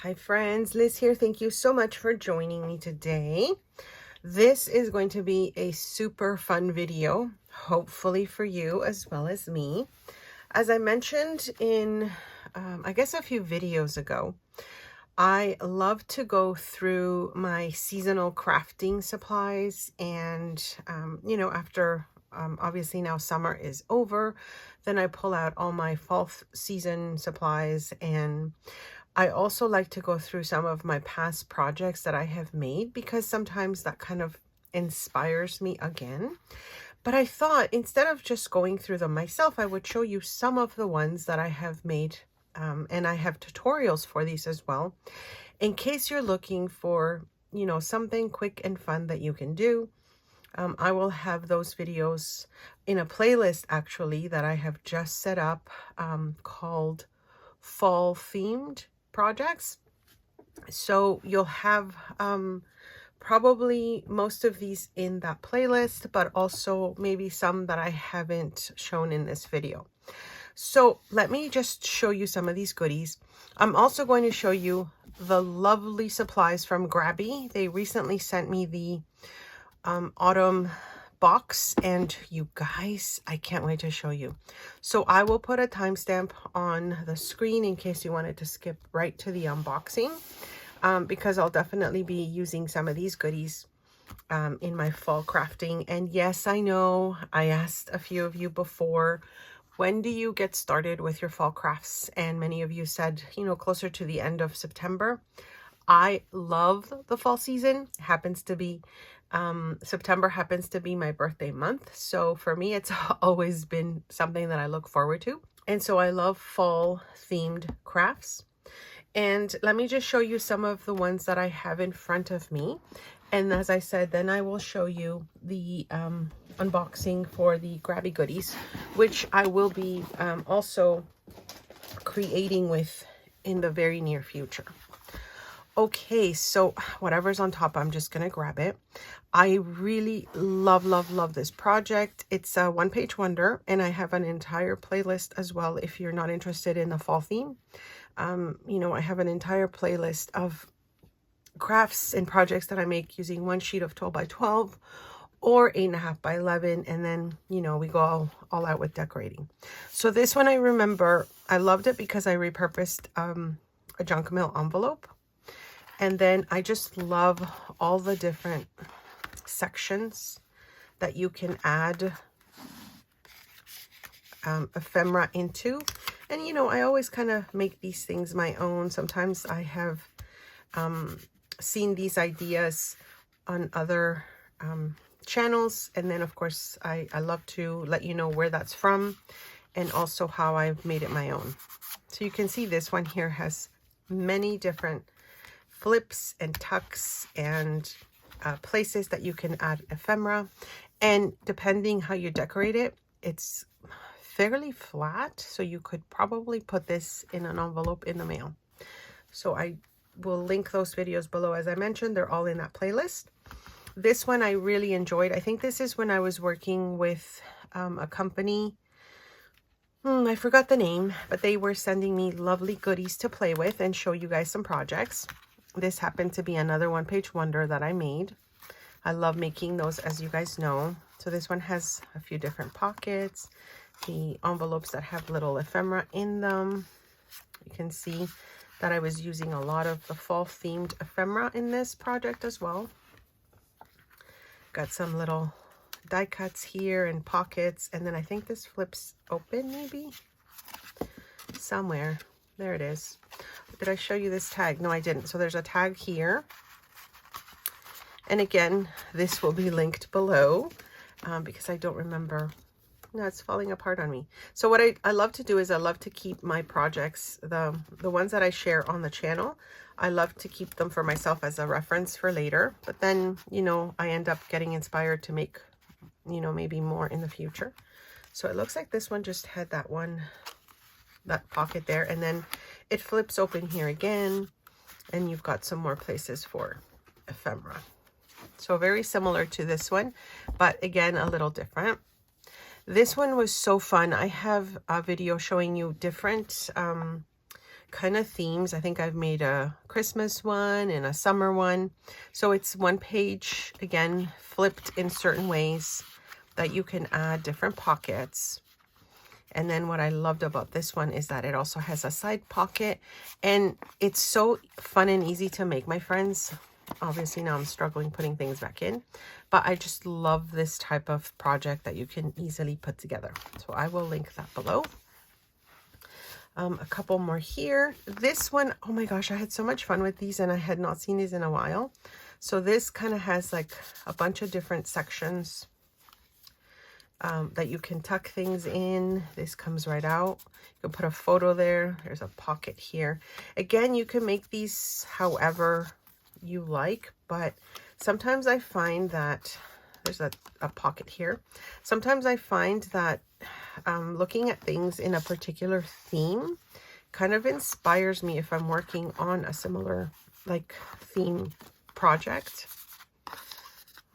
Hi friends, Liz here. Thank you so much for joining me today. This is going to be a super fun video, hopefully for you as well as me. As I mentioned in, I guess a few videos ago, I love to go through my seasonal crafting supplies and, after obviously now summer is over, then I pull out all my fall season supplies, and I also like to go through some of my past projects that I have made because sometimes that kind of inspires me again. But I thought instead of just going through them myself, I would show you some of the ones that I have made. And I have tutorials for these as well, in case you're looking for, something quick and fun that you can do. I will have those videos in a playlist actually that I have just set up called Fall Themed Projects. So you'll have probably most of these in that playlist, but also maybe some that I haven't shown in this video. So let me just show you some of these goodies. I'm also going to show you the lovely supplies from Grabie. They recently sent me the autumn box, and you guys, I can't wait to show you. So I will put a timestamp on the screen in case you wanted to skip right to the unboxing, because I'll definitely be using some of these goodies in my fall crafting. And yes, I know I asked a few of you before, when do you get started with your fall crafts? And many of you said, closer to the end of September. I love the fall season. It happens to be September happens to be my birthday month. So for me, it's always been something that I look forward to. And so I love fall themed crafts. And let me just show you some of the ones that I have in front of me. And as I said, then I will show you the unboxing for the Grabby goodies, which I will be also creating with in the very near future. Okay, so whatever's on top, I'm just going to grab it. I really love this project. It's a one-page wonder, and I have an entire playlist as well if you're not interested in the fall theme. I have an entire playlist of crafts and projects that I make using one sheet of 12 by 12 or 8.5 by 11, and then, we go all out with decorating. So this one, I remember, I loved it because I repurposed a junk mail envelope. And then I just love all the different sections that you can add ephemera into. And, I always kind of make these things my own. Sometimes I have seen these ideas on other channels. And then, of course, I love to let you know where that's from and also how I've made it my own. So you can see this one here has many different flips and tucks and places that you can add ephemera, and depending how you decorate it, it's fairly flat, so you could probably put this in an envelope in the mail. So I will link those videos below. As I mentioned, they're all in that playlist. This one I really enjoyed. I think this is when I was working with a company. I forgot the name, but they were sending me lovely goodies to play with and show you guys some projects. This happened to be another one-page wonder that I made. I love making those, as you guys know. So this one has a few different pockets, the envelopes that have little ephemera in them. You can see that I was using a lot of the fall themed ephemera in this project as well. Got some little die cuts here and pockets, and then I think this flips open maybe somewhere. There it is. Did I show you this tag? No, I didn't. So there's a tag here. And again, this will be linked below because I don't remember. No, it's falling apart on me. So what I love to do is I love to keep my projects, the ones that I share on the channel, I love to keep them for myself as a reference for later. But then, I end up getting inspired to make, maybe more in the future. So it looks like this one just had that pocket there, and then it flips open here again, and you've got some more places for ephemera. So very similar to this one, but again, a little different. This one was so fun. I have a video showing you different kind of themes. I think I've made a Christmas one and a summer one. So it's one page, again, flipped in certain ways that you can add different pockets. And then what I loved about this one is that it also has a side pocket, and it's so fun and easy to make, my friends. Obviously now I'm struggling putting things back in, but I just love this type of project that you can easily put together. So I will link that below. A couple more here. This one, oh my gosh, I had so much fun with these, and I had not seen these in a while. So this kind of has like a bunch of different sections that you can tuck things in. This comes right out. You can put a photo there. There's a pocket here. Again, you can make these however you like, but sometimes I find that there's a pocket here. Sometimes I find that looking at things in a particular theme kind of inspires me if I'm working on a similar like theme project.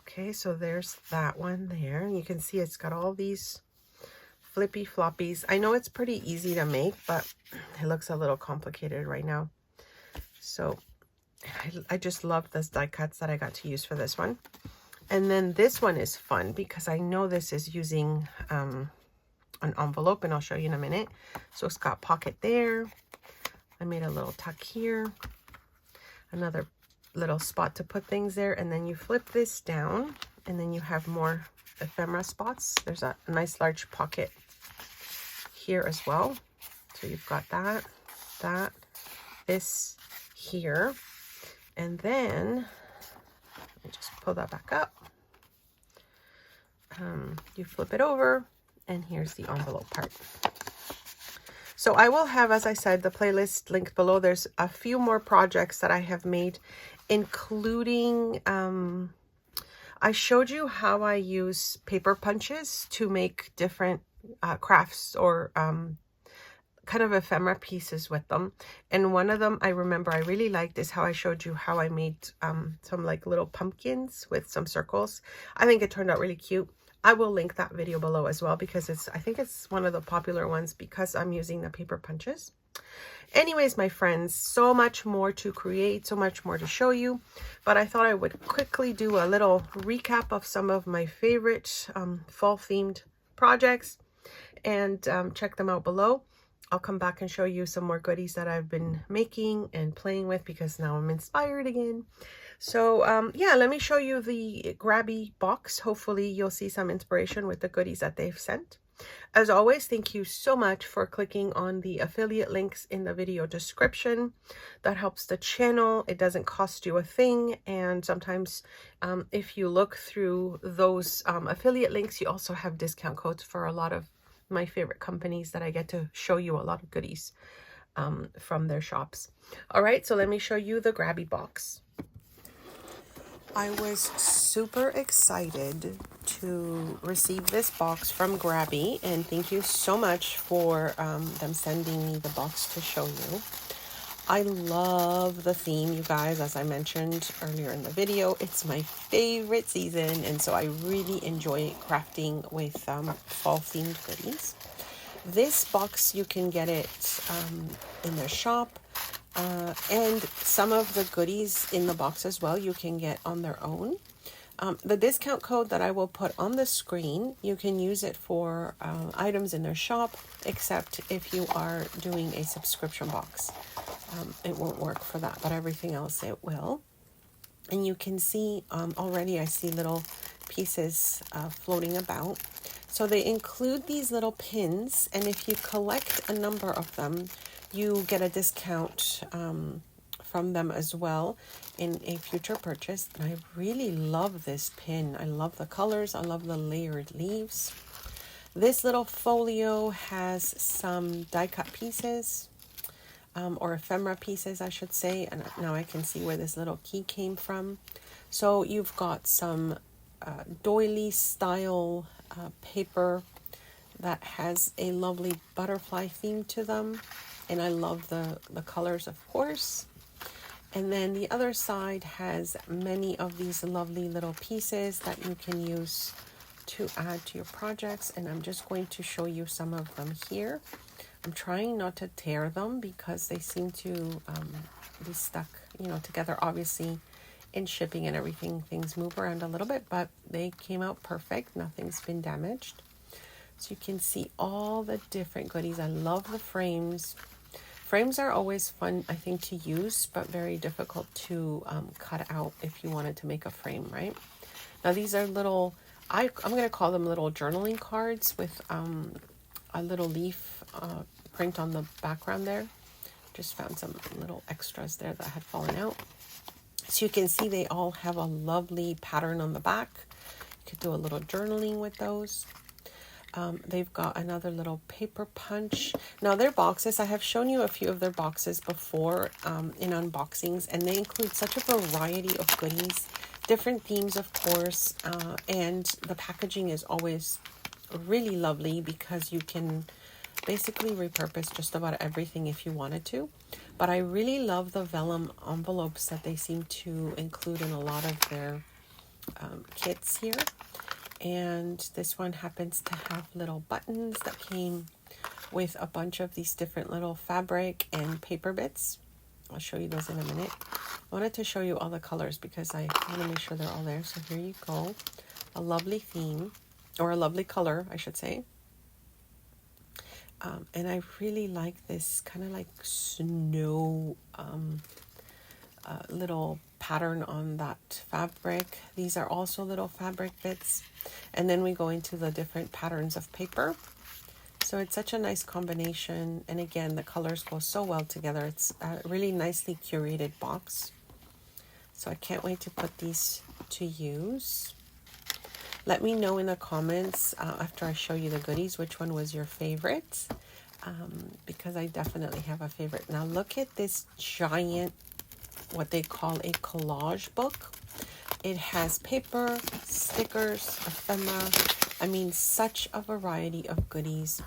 Okay, so there's that one there. You can see it's got all these flippy floppies. I know it's pretty easy to make, but it looks a little complicated right now. So I just love this die cuts that I got to use for this one. And then this one is fun because I know this is using an envelope, and I'll show you in a minute. So it's got pocket there. I made a little tuck here. Another little spot to put things there, and then you flip this down, and then you have more ephemera spots. There's a nice large pocket here as well. So you've got that, this here, and then let me just pull that back up. You flip it over, and here's the envelope part. So I will have, as I said, the playlist linked below. There's a few more projects that I have made, including, I showed you how I use paper punches to make different crafts or kind of ephemera pieces with them. And one of them I remember I really liked is how I showed you how I made some like little pumpkins with some circles. I think it turned out really cute. I will link that video below as well because I think it's one of the popular ones because I'm using the paper punches. Anyways, my friends, so much more to create, so much more to show you, but I thought I would quickly do a little recap of some of my favorite fall themed projects, and check them out below. I'll come back and show you some more goodies that I've been making and playing with because now I'm inspired again. So yeah, let me show you the Grabby box. Hopefully you'll see some inspiration with the goodies that they've sent. As always, thank you so much for clicking on the affiliate links in the video description. That helps the channel. It doesn't cost you a thing. And sometimes if you look through those affiliate links, you also have discount codes for a lot of my favorite companies that I get to show you a lot of goodies from their shops. All right, so let me show you the Grabby box. I was super excited to receive this box from Grabby, and thank you so much for them sending me the box to show you. I love the theme, you guys. As I mentioned earlier in the video, it's my favorite season, and so I really enjoy crafting with fall themed goodies. This box, you can get it in their shop. And some of the goodies in the box as well, you can get on their own. The discount code that I will put on the screen, you can use it for items in their shop, except if you are doing a subscription box. It won't work for that, but everything else it will. And you can see already I see little pieces floating about. So they include these little pins, and if you collect a number of them, you get a discount from them as well in a future purchase. And I really love this pin. I love the colors. I love the layered leaves. This little folio has some die cut pieces, or ephemera pieces, I should say. And now I can see where this little key came from. So you've got some doily style paper that has a lovely butterfly theme to them. And I love the colors, of course. And then the other side has many of these lovely little pieces that you can use to add to your projects. And I'm just going to show you some of them here. I'm trying not to tear them because they seem to be stuck, you know, together. Obviously, in shipping and everything, things move around a little bit, but they came out perfect. Nothing's been damaged. So you can see all the different goodies. I love the frames. Frames are always fun, I think, to use, but very difficult to cut out if you wanted to make a frame, right? Now, these are little, I'm going to call them little journaling cards with a little leaf print on the background there. Just found some little extras there that had fallen out. So you can see they all have a lovely pattern on the back. You could do a little journaling with those. They've got another little paper punch. Now their boxes, I have shown you a few of their boxes before in unboxings, and they include such a variety of goodies, different themes of course, and the packaging is always really lovely because you can basically repurpose just about everything if you wanted to. But I really love the vellum envelopes that they seem to include in a lot of their kits here. And this one happens to have little buttons that came with a bunch of these different little fabric and paper bits. I'll show you those in a minute. I wanted to show you all the colors because I want to make sure they're all there. So here you go. A lovely theme, or a lovely color, I should say. And I really like this kind of like snow little pattern on that fabric. These are also little fabric bits. And then we go into the different patterns of paper. So it's such a nice combination. And again, the colors go so well together. It's a really nicely curated box. So I can't wait to put these to use. Let me know in the comments after I show you the goodies, which one was your favorite. Because I definitely have a favorite. Now look at this giant, what they call a collage book. It has paper, stickers, ephemera. I mean, such a variety of goodies.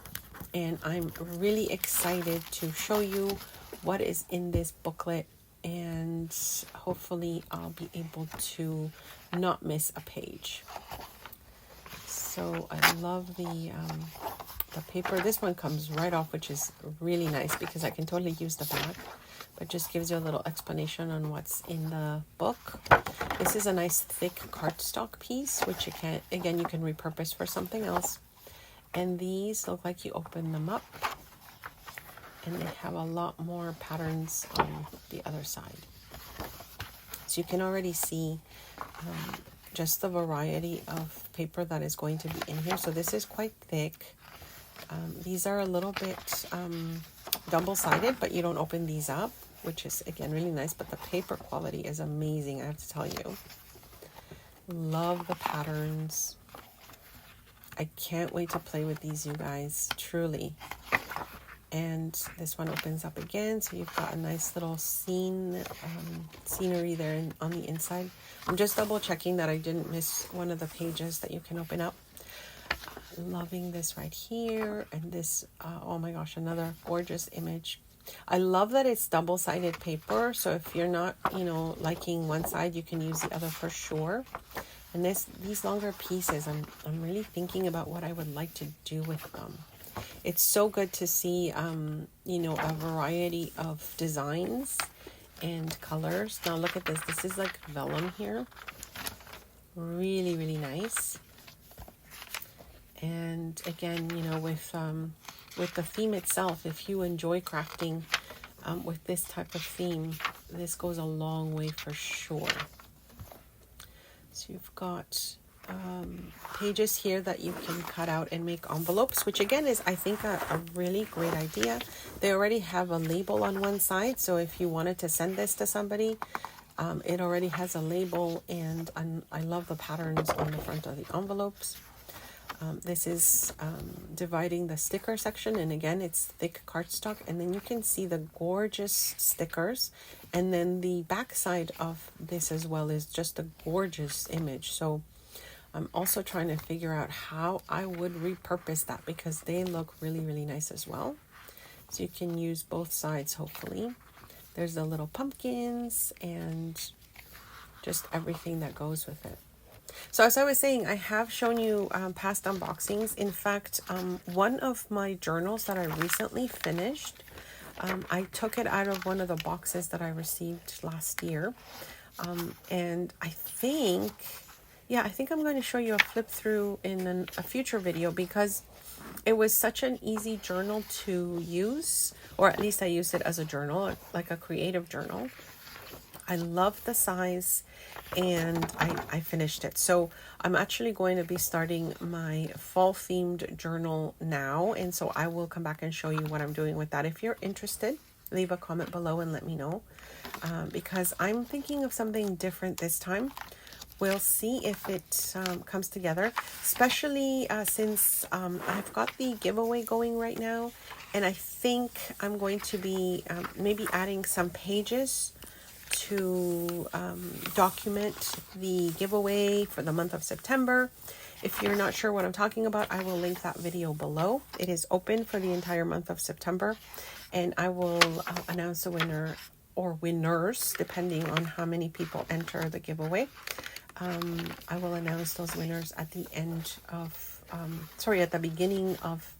And I'm really excited to show you what is in this booklet. And hopefully I'll be able to not miss a page. So I love the paper. This one comes right off, which is really nice because I can totally use the back. But just gives you a little explanation on what's in the book. This is a nice thick cardstock piece, which you can repurpose for something else. And these look like you open them up, and they have a lot more patterns on the other side. So you can already see just the variety of paper that is going to be in here. So this is quite thick. These are a little bit double-sided, but you don't open these up, which is again really nice. But the paper quality is amazing, I have to tell you. Love the patterns. I can't wait to play with these, you guys, truly. And this one opens up again, so you've got a nice little scenery there on the inside. I'm just double checking that I didn't miss one of the pages that you can open up. Loving this right here, and this oh my gosh, another gorgeous image. I love that it's double-sided paper, so if you're not, liking one side, you can use the other for sure. And these longer pieces, I'm really thinking about what I would like to do with them. It's so good to see a variety of designs and colors. Now look at this. This is like vellum here. Really, really nice. And again, with the theme itself, if you enjoy crafting with this type of theme, this goes a long way for sure. So you've got pages here that you can cut out and make envelopes, which again is, I think, a really great idea. They already have a label on one side, so if you wanted to send this to somebody, it already has a label, and I love the patterns on the front of the envelopes. This is dividing the sticker section, and again, it's thick cardstock, and then you can see the gorgeous stickers, and then the back side of this as well is just a gorgeous image. So I'm also trying to figure out how I would repurpose that, because they look really, really nice as well. So you can use both sides, hopefully. There's the little pumpkins and just everything that goes with it. So as I was saying, I have shown you past unboxings. In fact, one of my journals that I recently finished, I took it out of one of the boxes that I received last year. And I think, yeah, I think I'm going to show you a flip through in a future video, because it was such an easy journal to use, or at least I used it as a journal, like a creative journal. I love the size, and I finished it. So I'm actually going to be starting my fall themed journal now, and so I will come back and show you what I'm doing with that. If you're interested, leave a comment below and let me know, because I'm thinking of something different this time. We'll see if it comes together, especially since I've got the giveaway going right now, and I think I'm going to be maybe adding some pages to document the giveaway for the month of September. If you're not sure what I'm talking about, I will link that video below. It is open for the entire month of September, and I will announce the winner or winners depending on how many people enter the giveaway. I will announce those winners at the end of at the beginning of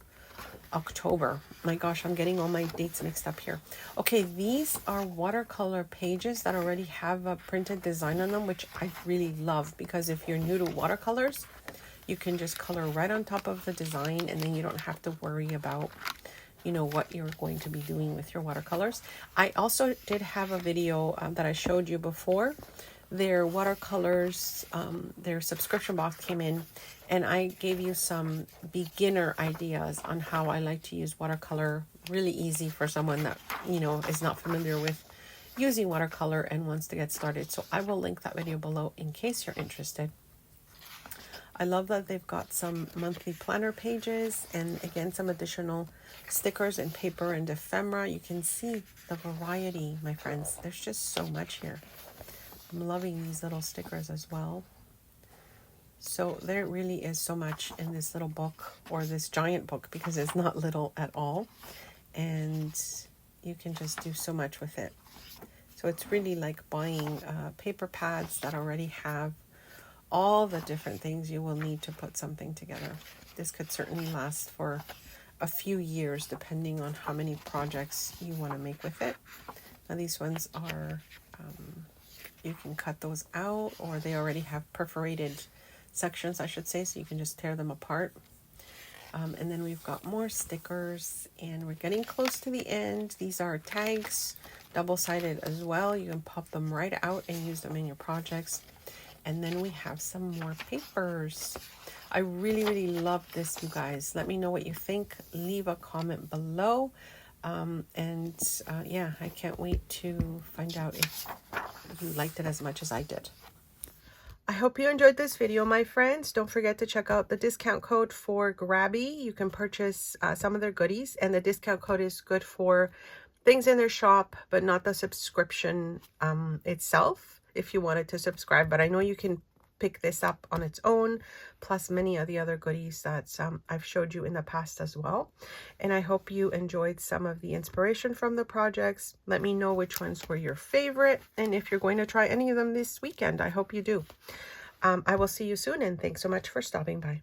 October. My gosh, I'm getting all my dates mixed up here. Okay, these are watercolor pages that already have a printed design on them, which I really love, because if you're new to watercolors, you can just color right on top of the design, and then you don't have to worry about, you know, what you're going to be doing with your watercolors. I also did have a video that I showed you before. Their watercolors, their subscription box came in, and I gave you some beginner ideas on how I like to use watercolor. Really easy for someone that, you know, is not familiar with using watercolor and wants to get started. So I will link that video below in case you're interested. I love that they've got some monthly planner pages, and again, some additional stickers and paper and ephemera. You can see the variety, my friends. There's just so much here. I'm loving these little stickers as well. So there really is so much in this little book, or this giant book, because it's not little at all. And you can just do so much with it. So it's really like buying paper pads that already have all the different things you will need to put something together. This could certainly last for a few years, depending on how many projects you want to make with it. Now these ones are... you can cut those out, or they already have perforated sections, I should say, so you can just tear them apart. And then we've got more stickers, and we're getting close to the end. These are tags, double-sided as well. You can pop them right out and use them in your projects. And then we have some more papers. I really, really love this, you guys. Let me know what you think. Leave a comment below. Yeah, I can't wait to find out if you liked it as much as I did. I hope you enjoyed this video, my friends. Don't forget to check out the discount code for Grabie. You can purchase some of their goodies, and the discount code is good for things in their shop, but not the subscription itself, if you wanted to subscribe. But I know you can pick this up on its own, plus many of the other goodies that I've showed you in the past as well. And I hope you enjoyed some of the inspiration from the projects. Let me know which ones were your favorite, and if you're going to try any of them this weekend. I hope you do. I will see you soon, and thanks so much for stopping by.